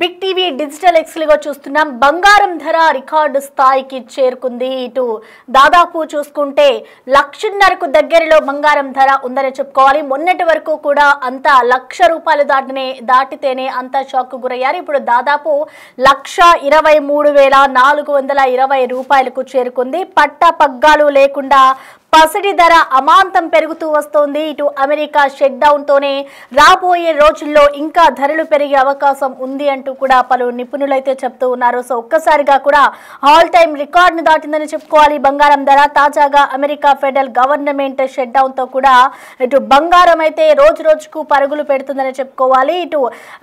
Big TV digital ఎక్స్లుగా చూస్తున్నాం. బంగారం ధర రికార్డు స్థాయికి చేరుకుంది. ఇటు దాదాపు చూసుకుంటే 1,50,000కు దగ్గరలో బంగారం ధర ఉందని చెప్పుకోవాలి. మొన్నటి వరకు కూడా అంతా ₹1,00,000 దాటితేనే అంతా షాక్ గురయ్యారు. ఇప్పుడు దాదాపు ₹1,23,420కు చేరుకుంది. పట్ట పగ్గాలు లేకుండా పసిడి ధర అమాంతం పెరుగుతూ వస్తోంది. ఇటు అమెరికా షట్ డౌన్ తోనే రాబోయే రోజుల్లో ఇంకా ధరలు పెరిగే అవకాశం ఉంది అంటూ కూడా పలు నిపుణులు అయితే చెప్తూ ఉన్నారు. సో ఒక్కసారిగా కూడా ఆల్ టైమ్ రికార్డును దాటిందని చెప్పుకోవాలి బంగారం ధర. తాజాగా America federal government shut down తో కూడా ఇటు బంగారం అయితే రోజు రోజుకు పరుగులు పెడుతుందని చెప్పుకోవాలి. ఇటు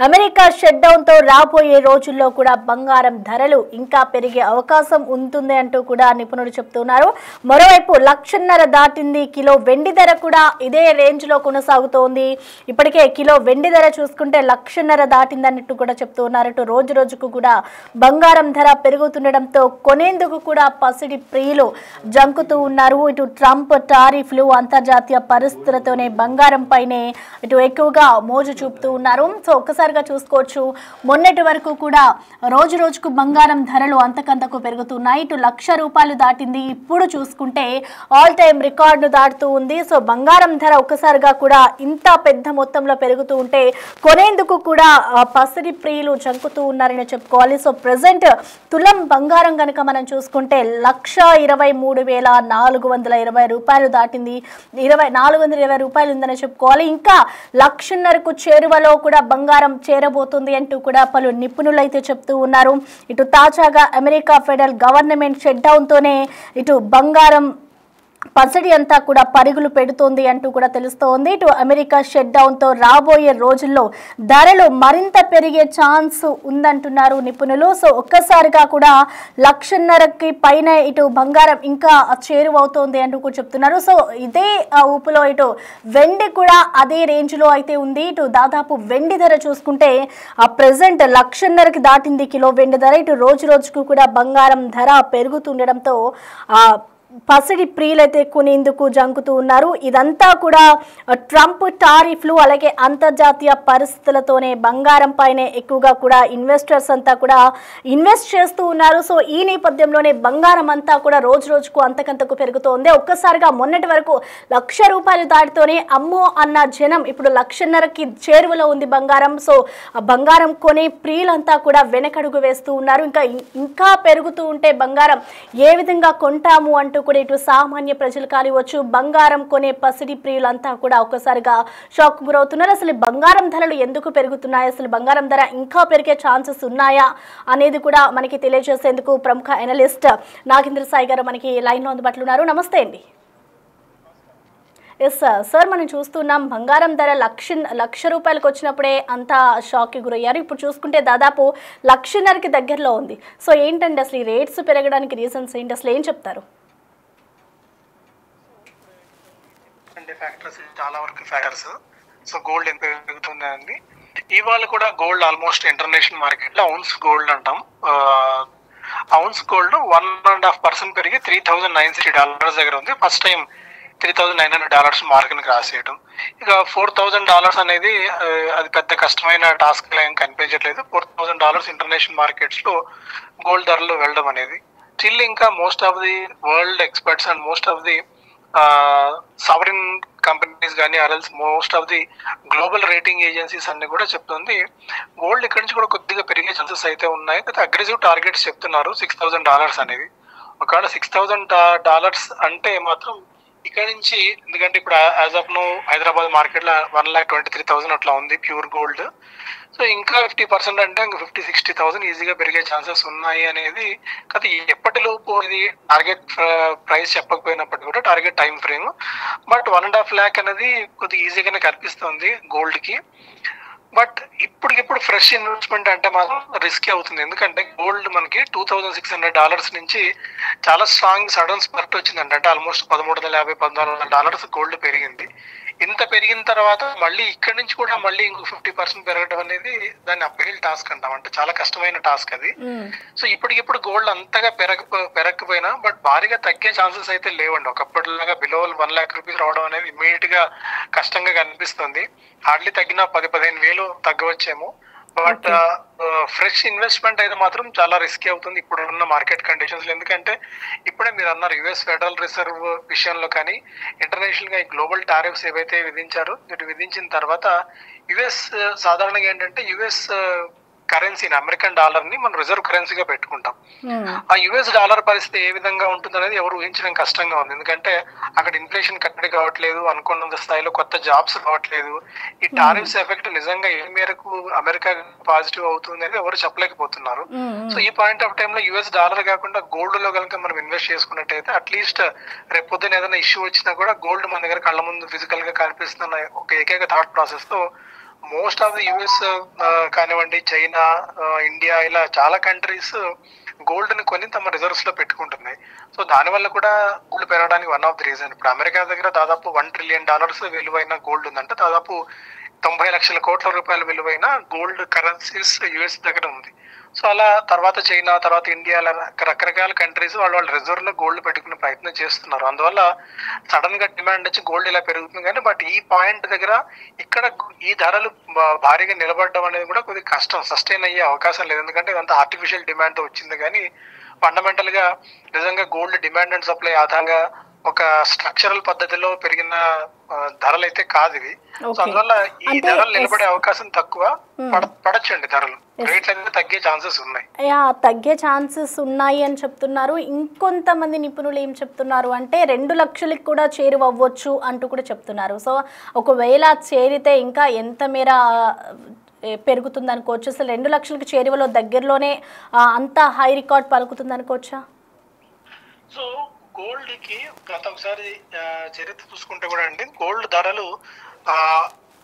అమెరికా షట్ డౌన్ తో రాబోయే రోజుల్లో కూడా బంగారం ధరలు ఇంకా పెరిగే అవకాశం ఉంటుంది అంటూ కూడా నిపుణులు చెప్తున్నారు. మరోవైపు 1,00,000 దాటింది. కిలో వెండి ధర కూడా ఇదే రేంజ్ లో కొనసాగుతోంది. ఇప్పటికే కిలో వెండి ధర చూసుకుంటే 1,00,000 దాటిందన్నట్టు కూడా చెప్తున్నారు. ఇటు రోజు రోజుకు కూడా బంగారం ధర పెరుగుతుండడంతో కొనేందుకు కూడా పసిడి ప్రియులు జంకుతూ ఉన్నారు. ఇటు ట్రంప్ టారిఫ్లు అంతర్జాతీయ పరిస్థితులతోనే బంగారం పైనే ఇటు ఎక్కువగా మోజు చూపుతూ ఉన్నారు. సో ఒక్కసారిగా చూసుకోవచ్చు, మొన్నటి వరకు కూడా రోజు రోజుకు బంగారం ధరలు అంతకంతకు పెరుగుతున్నాయి. ఇటు ₹1,00,000 దాటింది. ఇప్పుడు చూసుకుంటే ఆల్ టైమ్ రికార్డును దాటుతూ ఉంది. సో బంగారం ధర ఒక్కసారిగా కూడా ఇంత పెద్ద మొత్తంలో పెరుగుతూ ఉంటే కొనేందుకు కూడా పసిడి ప్రియులు జంకుతూ ఉన్నారని చెప్పుకోవాలి. సో ప్రెసెంట్ తులం బంగారం కనుక మనం చూసుకుంటే ₹1,23,420 దాటింది. ₹420 ఉందని చెప్పుకోవాలి. ఇంకా 1,50,000కు చేరువలో కూడా బంగారం చేరబోతుంది అంటూ కూడా పలు నిపుణులు అయితే చెప్తూ ఉన్నారు. ఇటు తాజాగా America federal government shut down తోనే ఇటు బంగారం పసిడి అంతా కూడా పరుగులు పెడుతోంది అంటూ కూడా తెలుస్తోంది. ఇటు అమెరికా షట్ డౌన్ తో రాబోయే రోజుల్లో ధరలు మరింత పెరిగే ఛాన్స్ ఉందంటున్నారు నిపుణులు. సో ఒక్కసారిగా కూడా 1,50,000కి పైన ఇటు బంగారం ఇంకా చేరువవుతోంది అంటూ కూడా చెప్తున్నారు. సో ఇదే ఊపులో ఇటు వెండి కూడా అదే రేంజ్ లో అయితే ఉంది. ఇటు దాదాపు వెండి ధర చూసుకుంటే ప్రెసెంట్ 1,50,000కి దాటింది కిలో వెండి ధర. ఇటు రోజు రోజుకు కూడా బంగారం ధర పెరుగుతుండడంతో పసిడి ప్రియులైతే కొనేందుకు జంకుతూ ఉన్నారు. ఇదంతా కూడా ట్రంప్ టారిఫ్లు అలాగే అంతర్జాతీయ పరిస్థితులతోనే బంగారం పైనే ఎక్కువగా కూడా ఇన్వెస్టర్స్ అంతా కూడా ఇన్వెస్ట్ చేస్తూ ఉన్నారు. సో ఈ నేపథ్యంలోనే బంగారం అంతా కూడా రోజు రోజుకు అంతకంతకు పెరుగుతోంది. ఒక్కసారిగా మొన్నటి వరకు ₹1,00,000 దాటితోనే అమ్మో అన్న జనం ఇప్పుడు 1,50,000కి చేరువలో ఉంది బంగారం. సో బంగారం కొనే ప్రియులంతా కూడా వెనకడుగు వేస్తూ ఉన్నారు. ఇంకా పెరుగుతూ ఉంటే బంగారం ఏ విధంగా కొంటాము అంటూ కూడా ఇటు సామాన్య ప్రజలు కానివచ్చు, బంగారం కొనే పసిడి ప్రియులంతా కూడా ఒక్కసారిగా షాక్ గురవుతున్నారు. అసలు బంగారం ధరలు ఎందుకు పెరుగుతున్నాయి, అసలు బంగారం ధర ఇంకా పెరిగే ఛాన్సెస్ ఉన్నాయా అనేది కూడా మనకి తెలియజేసేందుకు ప్రముఖ అనలిస్ట్ నాగేంద్ర సాయి గారు మనకి లైన్లో అందుబాటులో ఉన్నారు. నమస్తే అండి. ఎస్ సార్, మనం చూస్తున్నాం బంగారం ధర ₹1,00,000 వచ్చినప్పుడే అంతా షాక్కి గురయ్యారు. ఇప్పుడు చూసుకుంటే దాదాపు 1,50,000కి దగ్గరలో ఉంది. సో ఏంటండి అసలు ఈ రేట్స్ పెరగడానికి రీజన్స్ ఏంటి, అసలు ఏం చెప్తారు? ఫ్యాక్టర్స్ చాలా వరకు ఫ్యాక్టర్స్. సో గోల్డ్ ఎంత పెరుగుతుంది అండి. ఇవాళ కూడా గోల్డ్ ఆల్మోస్ట్ ఇంటర్నేషనల్ మార్కెట్ లో ఔన్స్ గోల్డ్ అంటాం. ఔన్స్ గోల్డ్ 1.5% పెరిగి $3,960 దగ్గర ఉంది. ఫస్ట్ టైం $3,900 మార్క్ ని క్రాస్ చేయడం. ఇక $4,000 అనేది అది పెద్ద కష్టమైన టాస్క్ ఏం కనిపించట్లేదు. $4,000 ఇంటర్నేషనల్ మార్కెట్స్ లో గోల్డ్ ధరలు వెళ్ళడం అనేది స్టిల్ ఇంకా most of the world experts and most of the sovereign companies కానీ ఆర్ఎల్స్ most of the global rating agencies అన్ని కూడా చెప్తుంది గోల్డ్ ఇక్కడ నుంచి కూడా కొద్దిగా పెరిగే ఛాన్సెస్ అయితే ఉన్నాయి. అయితే అగ్రెసివ్ టార్గెట్స్ చెప్తున్నారు $6,000 అనేది. ఒకవేళ $6,000 అంటే మాత్రం ఇక్కడ నుంచి, ఎందుకంటే ఇప్పుడు as of now Hyderabad market లో 1,23,000 అట్లా ఉంది ప్యూర్ గోల్డ్. సో ఇంకా 50% అంటే ఇంకా 50-60,000 ఈజీగా పెరిగే ఛాన్సెస్ ఉన్నాయి అనేది. కాకపోతే ఎప్పటిలోపు ఇది టార్గెట్ ప్రైస్ చెప్పకపోయినప్పటికీ కూడా target time frame. But 1.5 lakh అనేది కొద్దిగా ఈజీగానే కనిపిస్తుంది గోల్డ్ కి. బట్ ఇప్పటికిప్పుడు ఫ్రెష్ ఇన్వెస్ట్మెంట్ అంటే మాత్రం రిస్కీ అవుతుంది. ఎందుకంటే గోల్డ్ మనకి $2,600 నుంచి చాలా స్ట్రాంగ్ సడన్ స్పర్ట్ వచ్చిందండి. అంటే ఆల్మోస్ట్ $1,350 $1,400 గోల్డ్ పెరిగింది. ఇంత పెరిగిన తర్వాత మళ్ళీ ఇక్కడి నుంచి కూడా మళ్ళీ ఇంకో 50% పెరగడం అనేది దాన్ని అప్హిల్ టాస్క్ అంటాం. అంటే చాలా కష్టమైన టాస్క్ అది. సో ఇప్పటికిప్పుడు గోల్డ్ అంతగా పెరగకపోయినా బట్ భారీగా తగ్గే ఛాన్సెస్ అయితే లేవండి. ఒకప్పటిలాగా బిలో 1 lakh రూపీస్ రావడం అనేది ఇమీడియట్ గా కష్టంగా కనిపిస్తుంది. హార్డ్లీ తగ్గిన 10-15 వేలు తగ్గవచ్చేమో. బట్ ఫ్రెష్ ఇన్వెస్ట్మెంట్ అయితే మాత్రం చాలా రిస్కీ అవుతుంది ఇప్పుడు ఉన్న మార్కెట్ కండిషన్స్ లో. ఎందుకంటే ఇప్పుడే మీరు అన్నారు యుఎస్ ఫెడరల్ రిజర్వ్ విషయంలో కానీ ఇంటర్నేషనల్ గా ఈ గ్లోబల్ టారిఫ్స్ ఏవైతే విధించారో వీటి విధించిన తర్వాత యుఎస్ సాధారణంగా ఏంటంటే యుఎస్ కరెన్సీని అమెరికన్ డాలర్ ని మనం రిజర్వ్ కరెన్సీగా పెట్టుకుంటాం. ఆ యుఎస్ డాలర్ పరిస్థితి ఏ విధంగా ఉంటుంది అనేది ఎవరు ఊహించడం కష్టంగా ఉంది. ఎందుకంటే అక్కడ ఇన్ఫ్లేషన్ కట్టడి కావట్లేదు, అనుకున్నంత స్థాయిలో కొత్త జాబ్స్ రావట్లేదు. ఈ టారిఫ్స్ ఎఫెక్ట్ నిజంగా ఏ మేరకు అమెరికా పాజిటివ్ అవుతుంది అనేది ఎవరు చెప్పలేకపోతున్నారు. సో ఈ పాయింట్ ఆఫ్ టైమ్ లో యుఎస్ డాలర్ కాకుండా గోల్డ్ లో కనుక మనం ఇన్వెస్ట్ చేసుకున్నట్టయితే అట్లీస్ట్ రేపు పొద్దున ఏదైనా ఇష్యూ వచ్చినా కూడా గోల్డ్ మన దగ్గర కళ్ళ ముందు ఫిజికల్ గా కనిపిస్తున్న ఒక ఏకైక థాట్ ప్రాసెస్ తో మోస్ట్ ఆఫ్ ది యుఎస్ కానివ్వండి, చైనా, ఇండియా ఇలా చాలా కంట్రీస్ గోల్డ్ ని కొని తమ రిజర్వ్స్ లో పెట్టుకుంటున్నాయి. సో దానివల్ల కూడా గోల్డ్ పెరగడానికి వన్ ఆఫ్ ది రీజన్. ఇప్పుడు అమెరికా దగ్గర దాదాపు $1 trillion విలువైన గోల్డ్ ఉందంటే దాదాపు 90 లక్షల కోట్ల రూపాయల విలువైన గోల్డ్ కరెన్సీస్ యుఎస్ దగ్గర ఉంది. సో అలా తర్వాత చైనా, తర్వాత ఇండియా, రకరకాల కంట్రీస్ వాళ్ళ రిజర్వ్ లో గోల్డ్ పెట్టుకునే ప్రయత్నం చేస్తున్నారు. అందువల్ల సడన్ గా డిమాండ్ వచ్చి గోల్డ్ ఇలా పెరుగుతుంది. కానీ బట్ ఈ పాయింట్ దగ్గర ఇక్కడ ఈ ధరలు భారీగా నిలబడడం అనేది కూడా కొద్దిగా కష్టం, సస్టైన్ అయ్యే అవకాశం లేదు. ఎందుకంటే ఇదంతా ఆర్టిఫిషియల్ డిమాండ్ వచ్చింది. కానీ ఫండమెంటల్ గా నిజంగా గోల్డ్ డిమాండ్ అండ్ సప్లై ఆధారంగా ఒక స్ట్రక్చరల్ పద్ధతిలో పెరిగిన ధరలు అయితే కాదు ఇవి. సో అందువల్ల ఈ ధరలు నిలబడే అవకాశం తక్కువ, పడొచ్చండి ధరలు. రేట్లు అయితే తగ్గే ఛాన్సెస్ ఉన్నాయి. తగ్గే ఛాన్సెస్ ఉన్నాయి అని చెప్తున్నారు. ఇంకొంతమంది నిపుణులు ఏం చెప్తున్నారు అంటే 2 లక్షలకి కూడా చేరువవ్వచ్చు అంటూ కూడా చెప్తున్నారు. సో ఒకవేళ చేరితే ఇంకా ఎంత మేర పెరుగుతుంది అనుకోవచ్చు? అసలు 2 లక్షలకి చేరువలో దగ్గరలోనే అంత హై రికార్డ్ పలుకుతుంది అనుకోవచ్చా? సో గోల్డ్ కి గత ఒకసారి చరిత్ర చూసుకుంటే కూడా అండి గోల్డ్ ధరలు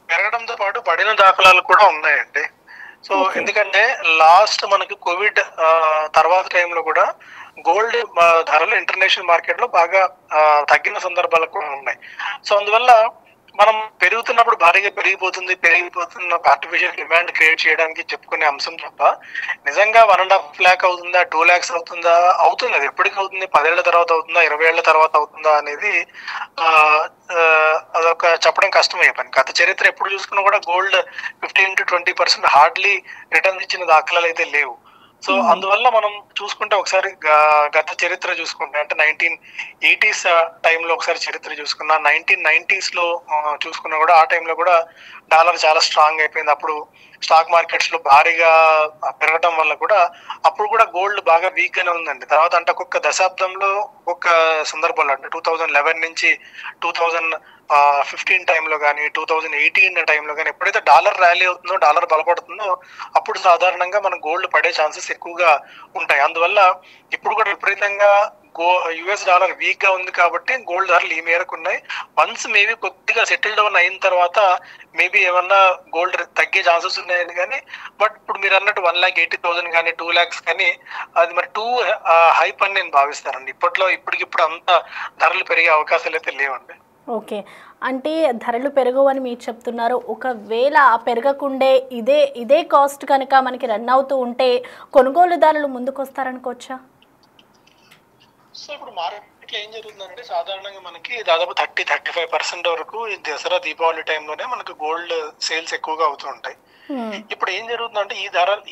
పెరగడంతో పాటు పడిన దాఖలాలు కూడా ఉన్నాయండి. సో ఎందుకంటే లాస్ట్ మనకి కోవిడ్ తర్వాత టైంలో కూడా గోల్డ్ ధరలు ఇంటర్నేషనల్ మార్కెట్ లో బాగా తగ్గిన సందర్భాలు కూడా ఉన్నాయి. సో అందువల్ల మనం పెరుగుతున్నప్పుడు భారీగా పెరిగిపోతున్న ఆర్టిఫిషియల్ డిమాండ్ క్రియేట్ చేయడానికి చెప్పుకునే అంశం తప్ప నిజంగా 1.5 lakh అవుతుందా, 2 lakhs అవుతుందా, అవుతుంది. అది ఎప్పటికి అవుతుంది? 10 ఏళ్ల తర్వాత అవుతుందా, 20 ఏళ్ల తర్వాత అవుతుందా అనేది అదొక చెప్పడం కష్టమయ్యే పని. గత చరిత్ర ఎప్పుడు చూసుకున్నా కూడా గోల్డ్ 15-20% హార్డ్లీ రిటర్న్స్ ఇచ్చిన దాఖలాలు అయితే లేవు. సో అందువల్ల మనం చూసుకుంటే ఒకసారి గత చరిత్ర చూసుకుంటే అంటే 1980s టైంలో ఒకసారి చరిత్ర చూసుకున్నా, 1990s లో చూసుకున్నా కూడా ఆ టైంలో కూడా డాలర్ చాలా స్ట్రాంగ్ అయిపోయింది. అప్పుడు స్టాక్ మార్కెట్స్ లో భారీగా పెరగడం వల్ల కూడా అప్పుడు కూడా గోల్డ్ బాగా వీక్ గానే ఉందండి. తర్వాత అంటే ఒక్కొక్క దశాబ్దంలో ఒక్కొక్క సందర్భంలో అంటే 2011 నుంచి 2015 టైంలో కానీ 2018 టైంలో కానీ ఎప్పుడైతే డాలర్ ర్యాలీ అవుతుందో, డాలర్ బలపడుతుందో అప్పుడు సాధారణంగా మన గోల్డ్ పడే ఛాన్సెస్ ఎక్కువగా ఉంటాయి. అందువల్ల ఇప్పుడు కూడా విపరీతంగా యుఎస్ డాలర్ వీక్ గా ఉంది కాబట్టి గోల్డ్ ధరలు ఈ మేరకు ఉన్నాయి. వన్స్ మేబీ కొద్దిగా సెటిల్ డౌన్ అయిన తర్వాత మేబీ ఏమన్నా గోల్డ్ తగ్గే ఛాన్సెస్ ఉన్నాయని. కానీ బట్ ఇప్పుడు మీరు అన్నట్టు 1,80,000 కానీ 2 lakhs కానీ అది మరి టూ హైప్ అని నేను భావిస్తానండి. ఇప్పటికిప్పుడు అంత ధరలు పెరిగే అవకాశాలు అయితే లేవండి. ఓకే, అంటే ధరలు పెరగవు అని మీరు చెప్తున్నారు. ఒకవేళ పెరగకుండే ఇదే కాస్ట్ కనుక మనకి రన్ అవుతూ ఉంటే కొనుగోలుదారులు ముందుకు వస్తారనుకోవచ్చా? సో ఇప్పుడు మార్కెట్ లో ఏం జరుగుతుందంటే సాధారణంగా మనకి దాదాపు 30-35% వరకు ఈ దసరా దీపావళి టైంలోనే మనకు గోల్డ్ సేల్స్ ఎక్కువగా అవుతూ ఉంటాయి. ఇప్పుడు ఏం జరుగుతుందంటే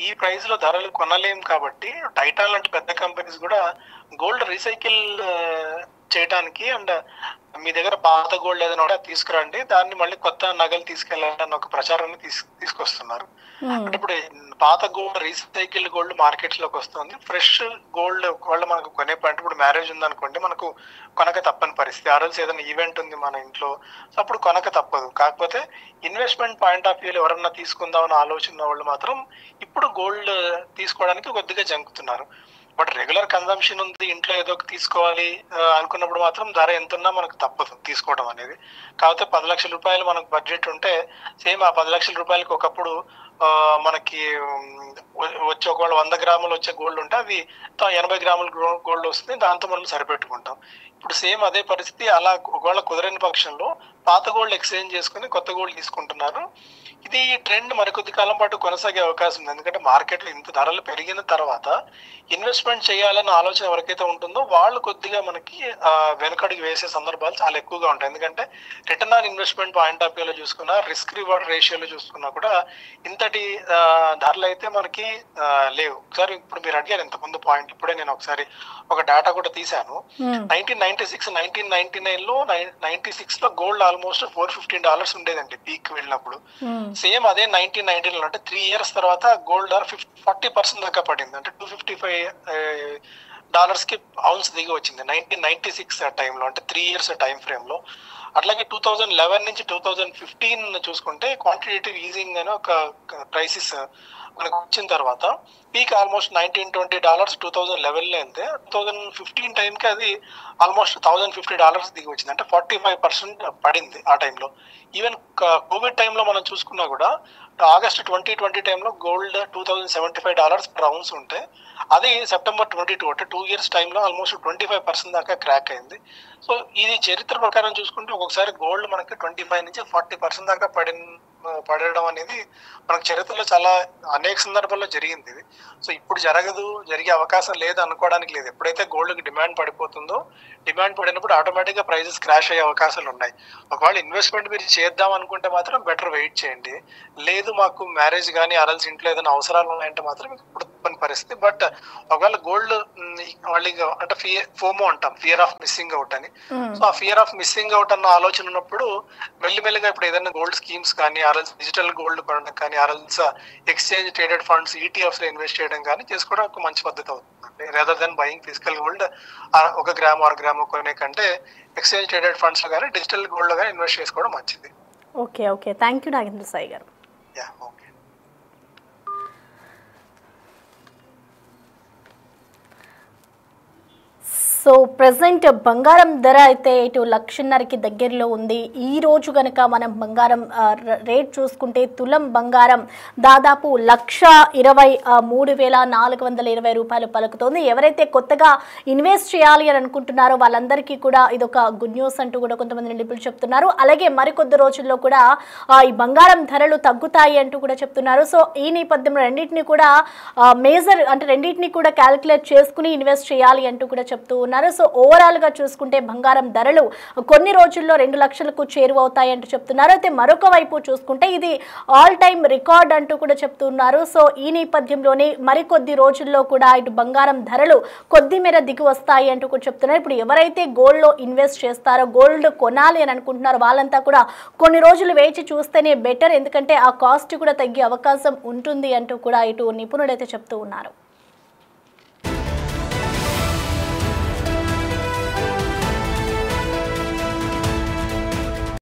ఈ ప్రైస్ లో ధరలు కొనలేం కాబట్టి టైటాన్ లాంటి పెద్ద కంపెనీస్ కూడా గోల్డ్ రీసైకిల్ చేయడానికి అండ్ మీ దగ్గర పాత గోల్డ్ ఏదైనా ఉంటే తీసుకురండి, దాన్ని మళ్ళీ కొత్త నగలు తీసుకెళ్ళాలి అన్న ఒక ప్రచారాన్ని తీసుకొస్తున్నారు. అంటే ఇప్పుడు పాత గోల్డ్ రీసైకిల్ గోల్డ్ మార్కెట్స్ లోకి వస్తుంది. ఫ్రెష్ గోల్డ్ ఒకవేళ మనకు కొనే పాయింట్ ఇప్పుడు మ్యారేజ్ ఉంది అనుకోండి, మనకు కొనక తప్పని పరిస్థితి. ఆ రోజు ఏదైనా ఈవెంట్ ఉంది మన ఇంట్లో, సో అప్పుడు కొనక తప్పదు. కాకపోతే ఇన్వెస్ట్మెంట్ పాయింట్ ఆఫ్ వ్యూలో ఎవరన్నా తీసుకుందామని ఆలోచన వాళ్ళు మాత్రం ఇప్పుడు గోల్డ్ తీసుకోవడానికి కొద్దిగా జంకుతున్నారు. బట్ రెగ్యులర్ కన్సంప్షన్ ఉంది, ఇంట్లో ఏదో ఒకటి తీసుకోవాలి అనుకున్నప్పుడు మాత్రం ధర ఎంతున్నా మనకు తప్పదు తీసుకోవడం అనేది. కాకపోతే 10 లక్షల రూపాయలు మనకు బడ్జెట్ ఉంటే సేమ్ ఆ 10 లక్షల రూపాయలకి ఒకప్పుడు మనకి వచ్చే ఒకవేళ 100 గ్రాములు వచ్చే గోల్డ్ ఉంటే అది 80 గ్రాముల గోల్డ్ వస్తుంది, దాంతో మనం సరిపెట్టుకుంటాం. ఇప్పుడు సేమ్ అదే పరిస్థితి. అలా ఒకవేళ కుదరని పక్షంలో పాత గోల్డ్ ఎక్స్చేంజ్ చేసుకుని కొత్త గోల్డ్ తీసుకుంటున్నారు. ఇది ట్రెండ్ మరికొద్ది కాలం పాటు కొనసాగే అవకాశం ఉంది. ఎందుకంటే మార్కెట్లో ఇంత ధరలు పెరిగిన తర్వాత ఇన్వెస్ట్మెంట్ చేయాలన్న ఆలోచన ఎవరికైతే ఉంటుందో వాళ్ళు కొద్దిగా మనకి వెనకడుగు వేసే సందర్భాలు చాలా ఎక్కువగా ఉంటాయి. ఎందుకంటే return on investment point of వ్యూలో చూసుకున్నా, రిస్క్ రివార్డ్ రేషియోలో చూసుకున్నా కూడా ఇంతటి ధరలు అయితే మనకి లేవు. ఒకసారి ఇప్పుడు మీరు అడిగారు ఇంతకుముందు పాయింట్, ఇప్పుడే నేను ఒకసారి ఒక డేటా కూడా తీశాను. 1996, 1999 లో 96 లో గోల్డ్ ఆల్మోస్ట్ $415 ఉండేదండి పీక్ వెళ్ళినప్పుడు. సేమ్ అదే 1990 లో అంటే 3 years తర్వాత గోల్డ్ 40% దాకా పడింది. అంటే $255 కి ఔన్స్ దిగి వచ్చింది 1996 టైంలో, అంటే 3 years టైం ఫ్రేమ్ లో. అట్లాగే 2011 నుంచి 2015 చూసుకుంటే క్వాంటిటేటివ్ ఈజింగ్ అని ఒక క్రైసిస్ మనకు వచ్చిన తర్వాత పీక్ ఆల్మోస్ట్ $1920 2011 లో వెళ్తే 2015 టైంకి అది ఆల్మోస్ట్ $1050 దిగి వచ్చింది. అంటే 45% పడింది ఆ టైంలో. ఈవెన్ కోవిడ్ టైంలో మనం చూసుకున్నా కూడా ఆగస్ట్ 2020 టైంలో గోల్డ్ $2075 per ounce ఉంటే అది సెప్టెంబర్ 22 అంటే 2 years టైంలో ఆల్మోస్ట్ 25% దాకా క్రాక్ అయింది. సో ఇది చరిత్ర ప్రకారం చూసుకుంటే ఒక్కొక్కసారి గోల్డ్ మనకి 25 నుంచి 40% దాకా పడడం అనేది మనకు చరిత్రలో చాలా అనేక సందర్భాల్లో జరిగింది ఇది. సో ఇప్పుడు జరిగే అవకాశం లేదు అనుకోవడానికి లేదు. ఎప్పుడైతే గోల్డ్కి డిమాండ్ పడిపోతుందో, డిమాండ్ పడినప్పుడు ఆటోమేటిక్గా ప్రైజెస్ క్రాష్ అయ్యే అవకాశాలు ఉన్నాయి. ఒకవేళ ఇన్వెస్ట్మెంట్ మీరు చేద్దాం అనుకుంటే మాత్రం బెటర్ వెయిట్ చేయండి. లేదు మాకు మ్యారేజ్ కానీ అరల్స్ ఇంట్లో ఏదైనా అవసరాలు ఉన్నాయంటే మాత్రం ఇప్పుడు పరిస్థితి. బట్ ఒకవేళ గోల్డ్ మళ్ళీ అంటే ఫోమో అంటాం, ఫియర్ ఆఫ్ మిస్సింగ్ అవుట్ అని. సో ఆ ఫియర్ ఆఫ్ మిస్సింగ్ అవుట్ అన్న ఆలోచన ఉన్నప్పుడు మెల్లిమెల్లిగా ఇప్పుడు ఏదైనా గోల్డ్ స్కీమ్స్ కానీ అరల్స్ డిజిటల్ గోల్డ్ కొనడం కానీ అరల్స్ ఎక్స్చేంజ్ ట్రేడెడ్ ఫండ్స్ ఈటీఎఫ్స్ లో ఇన్వెస్ట్ చేయడం కానీ చేసుకోవడం ఒక మంచి పద్ధతి అవుతుంది. Rather than buying physical gold 1 gram 6 gram కొనే కంటే ఎక్స్చేంజ్ ట్రేడెడ్ ఫండ్స్ లో కానీ డిజిటల్ గోల్డ్ లో కానీ ఇన్వెస్ట్ చేసుకోవడం మంచిది. Okay, thank you Nagendra Sai గారు. ఓకే. సో ప్రజెంట్ బంగారం ధర అయితే ఇటు 1,50,000కి దగ్గరలో ఉంది. ఈ రోజు కనుక మనం బంగారం రేట్ చూసుకుంటే తులం బంగారం దాదాపు 1,23,420 రూపాయలు పలుకుతోంది. ఎవరైతే కొత్తగా ఇన్వెస్ట్ చేయాలి అని అనుకుంటున్నారో వాళ్ళందరికీ కూడా ఇదొక గుడ్ న్యూస్ అంటూ కూడా కొంతమంది నిపుణులు చెప్తున్నారు. అలాగే మరికొద్ది రోజుల్లో కూడా ఈ బంగారం ధరలు తగ్గుతాయి అంటూ కూడా చెప్తున్నారు. సో ఈ నేపథ్యంలో రెండింటిని కూడా రెండింటిని కూడా క్యాలిక్యులేట్ చేసుకుని ఇన్వెస్ట్ చేయాలి అంటూ కూడా చెప్తూ ఉన్నారు. సో ఓవరాల్ గా చూసుకుంటే బంగారం ధరలు కొన్ని రోజుల్లో 2 లక్షలకు చేరువవుతాయి అంటూ చెప్తున్నారు. అయితే మరొక వైపు చూసుకుంటే ఇది ఆల్ టైమ్ రికార్డ్ అంటూ కూడా చెప్తున్నారు. సో ఈ నేపథ్యంలోనే మరికొద్ది రోజుల్లో కూడా ఇటు బంగారం ధరలు కొద్ది మేర దిగి వస్తాయి అంటూ కూడా చెప్తున్నారు. ఇప్పుడు ఎవరైతే గోల్డ్ లో ఇన్వెస్ట్ చేస్తారో, గోల్డ్ కొనాలి అని అనుకుంటున్నారో వాళ్ళంతా కూడా కొన్ని రోజులు వేచి చూస్తేనే బెటర్. ఎందుకంటే ఆ కాస్ట్ కూడా తగ్గే అవకాశం ఉంటుంది అంటూ కూడా ఇటు నిపుణులు అయితే చెప్తూ ఉన్నారు.